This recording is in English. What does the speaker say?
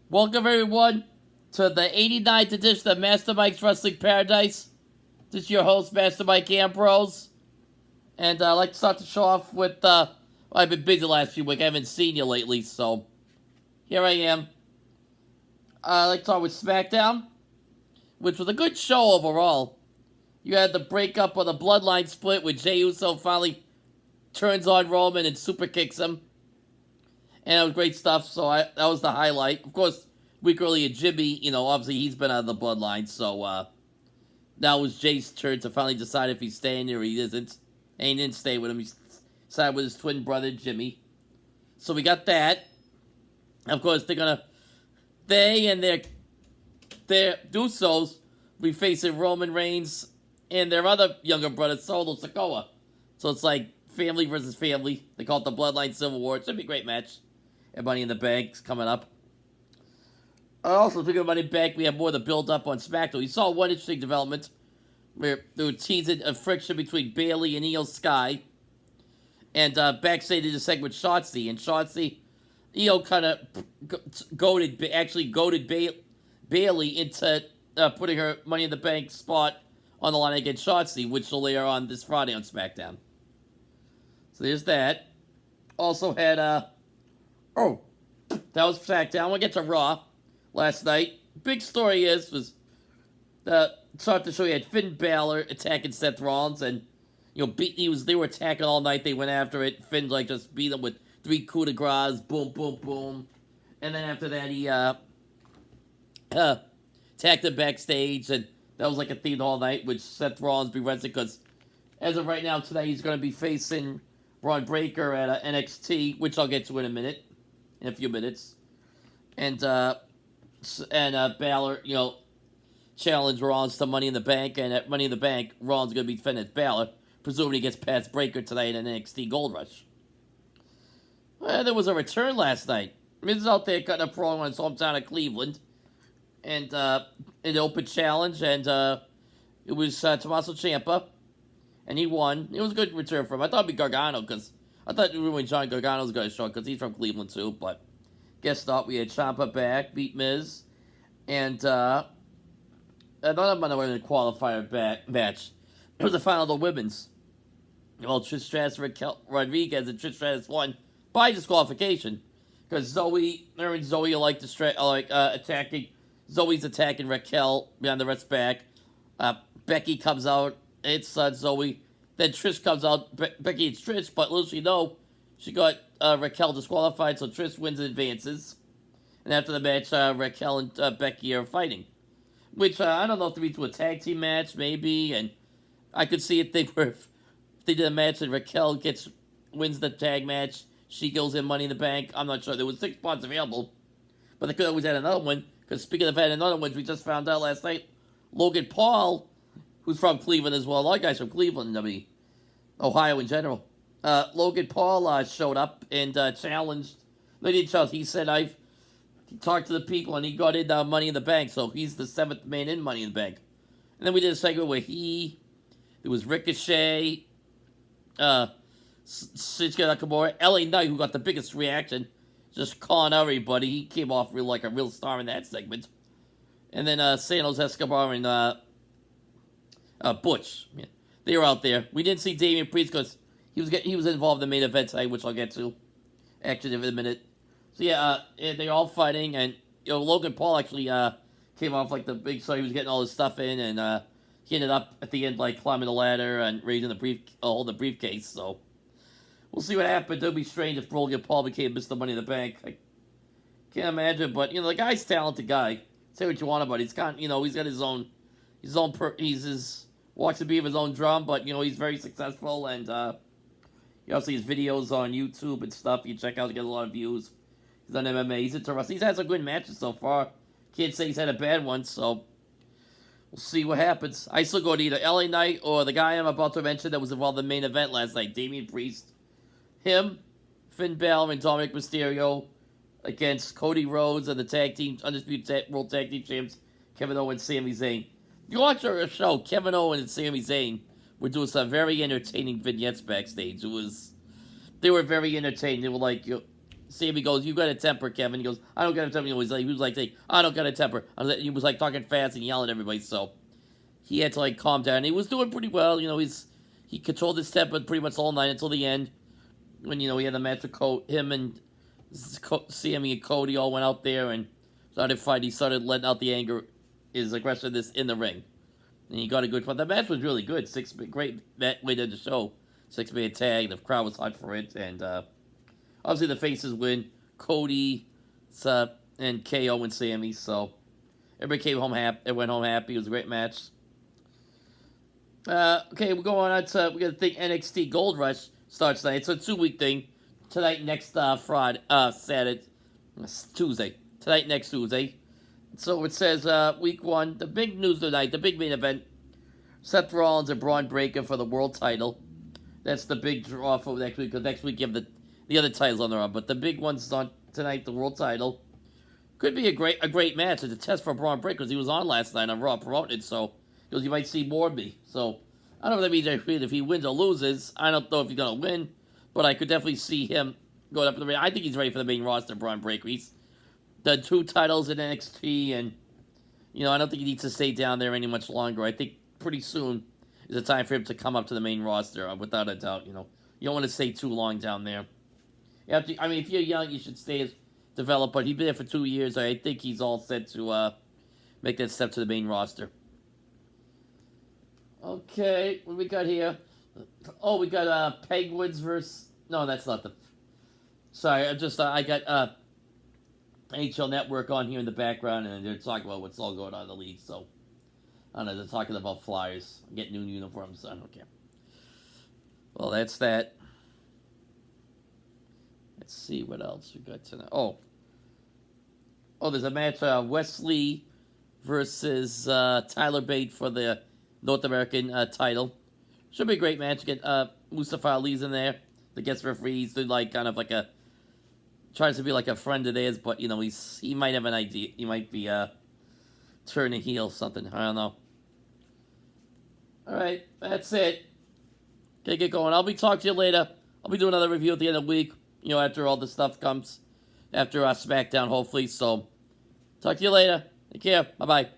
Welcome everyone to the 89th edition of Master Mike's Wrestling Paradise. This is your host, Master Mike Ambrose. And I'd like to start the show off with, I've been busy the last few weeks. I haven't seen you lately, so here I am. I'd like to start with Smackdown, which was a good show overall. You had the breakup of the Bloodline Split with Jey Uso finally turns on Roman and super kicks him. And it was great stuff, so that was the highlight. Of course, week earlier, Jimmy, obviously he's been out of the Bloodline, so now it was Jay's turn to finally decide if he's staying or he isn't. And he didn't stay with him, he sided with his twin brother, Jimmy. So we got that. Of course, they and their Usos will be facing Roman Reigns and their other younger brother, Solo Sikoa. So it's like family versus family. They call it the Bloodline Civil War. It should be a great match. And Money in the Bank's coming up. Also, speaking of Money in the Bank, we have more of the build-up on Smackdown. We saw one interesting development where they were teasing a friction between Bayley and Io Sky. And backstage did a segment with Shotzi. And Shotzi, Io kind of goaded Bayley into putting her Money in the Bank spot on the line against Shotzi, which will later on this Friday on SmackDown. So there's that. Also had, that was SmackDown. We'll get to Raw last night. Big story was start to show you had Finn Balor attacking Seth Rollins, and they were attacking all night. They went after it. Finn just beat him with 3 coup de grace, boom, boom, boom, and then after that he attacked him backstage, and that was like a theme all night, which Seth Rollins be wrestling because as of right now today he's going to be facing Braun Breaker at NXT, which I'll get to in a few minutes. And Balor, challenged Rollins to Money in the Bank, and at Money in the Bank, Rollins going to be defending Balor, presuming he gets past Breaker tonight in NXT Gold Rush. Well, there was a return last night. Miz is out there cutting a promo on his hometown of Cleveland, and an open challenge, and it was Tommaso Ciampa, and he won. It was a good return for him. I thought it'd be Gargano, because I thought when John Gargano was going to show, because he's from Cleveland too, but guess not. We had Ciampa back, beat Miz, and another MITB Qualifier match. It was the final of the women's. Trish Stratus, Raquel Rodriguez, and Trish Stratus won by disqualification, because Zoe like attacking. Zoe's attacking Raquel behind the rest back. Becky comes out. It's Zoe. Then Trish comes out. Becky and Trish, but little she know, she got Raquel disqualified, so Trish wins and advances. And after the match, Raquel and Becky are fighting. Which, I don't know if they to a tag team match, maybe. And I could see if they did a match and Raquel wins the tag match, she goes in Money in the Bank. I'm not sure. There was 6 spots available. But they could always add another one. Because speaking of adding another one, we just found out last night, Logan Paul, who's from Cleveland as well. A lot of guys from Cleveland, Ohio in general. Logan Paul showed up and challenged. They didn't challenge. He said, he talked to the people and he got in Money in the Bank. So he's the 7th man in Money in the Bank. And then we did a segment where there was Ricochet, Shinsuke Nakamura, LA Knight, who got the biggest reaction, just calling out everybody. He came off like a real star in that segment. And then Santos Escobar and Butch. Yeah, they were out there. We didn't see Damian Priest because he was involved in the main event tonight, which I'll get to actually in a minute. So yeah, they're all fighting, and Logan Paul actually came off like the big star. He was getting all his stuff in, and he ended up at the end like climbing the ladder and raising holding the briefcase. So we'll see what happens. It'll be strange if Logan Paul became Mr. Money in the Bank. I can't imagine, but the guy's a talented guy. Say what you want about it. He's he's got his own walks the beat of his own drum, but he's very successful, and you also see his videos on YouTube and stuff. You check out to get a lot of views. He's on MMA. He's interesting. He's had some good matches so far. Can't say he's had a bad one, so we'll see what happens. I still go to either LA Knight or the guy I'm about to mention that was involved in the main event last night, Damian Priest. Him, Finn Balor, and Dominic Mysterio against Cody Rhodes and the tag team, Undisputed World Tag Team Champs, Kevin Owens and Sami Zayn. You watch our show, Kevin Owens and Sami Zayn were doing some very entertaining vignettes backstage. They were very entertaining. They were like, Sammy goes, "You got a temper, Kevin." He goes, "I don't got a temper." He was like, saying, "I don't got a temper." He was like talking fast and yelling at everybody, so he had to like calm down. He was doing pretty well, he controlled his temper pretty much all night until the end, when he had the match with him and Sammy and Cody all went out there and started fighting. He started letting out the anger, his aggressiveness in the ring, and he got a good fight. The match was really good. Great way to the show. 6-man tag. The crowd was hot for it, and obviously the faces win. Cody, and KO and Sammy. So everybody came home happy. They went home happy. It was a great match. Okay, we're going on to, we got to think NXT Gold Rush starts tonight. It's a 2-week thing. Tonight, next Saturday, Tuesday. Tonight, next Tuesday. So it says, week 1, the big news tonight, the big main event, Seth Rollins and Braun Breaker for the world title. That's the big draw for next week, because next week you have the other titles on the run. But the big one's on tonight, the world title. Could be a great match. It's a test for Braun Breaker, because he was on last night on Raw promoted, so because you might see more of me. So I don't know if that means if he wins or loses. I don't know if he's going to win, but I could definitely see him going up in the ring. I think he's ready for the main roster, Braun Breaker. He's done 2 titles in NXT, and I don't think he needs to stay down there any much longer. I think pretty soon is the time for him to come up to the main roster, without a doubt. You don't want to stay too long down there. If you're young, you should stay as developed, but he's been there for 2 years. I think he's all set to make that step to the main roster. Okay, what we got here? Oh, we got Penguins versus... No, that's not the... Sorry, I got NHL Network on here in the background, and they're talking about what's all going on in the league, so... I don't know, they're talking about Flyers. Get new uniforms, so I don't care. Well, that's that. Let's see what else we got tonight. Oh, there's a match, Wesley versus Tyler Bate for the North American title. Should be a great match. Get Mustafa Ali's in there. The guest referees do tries to be like a friend of theirs, but he might have an idea. He might be turning heel or something. I don't know. All right, that's it. Okay, get going. I'll be talking to you later. I'll be doing another review at the end of the week. After all the stuff comes, after Smackdown, hopefully. So, talk to you later. Take care. Bye bye.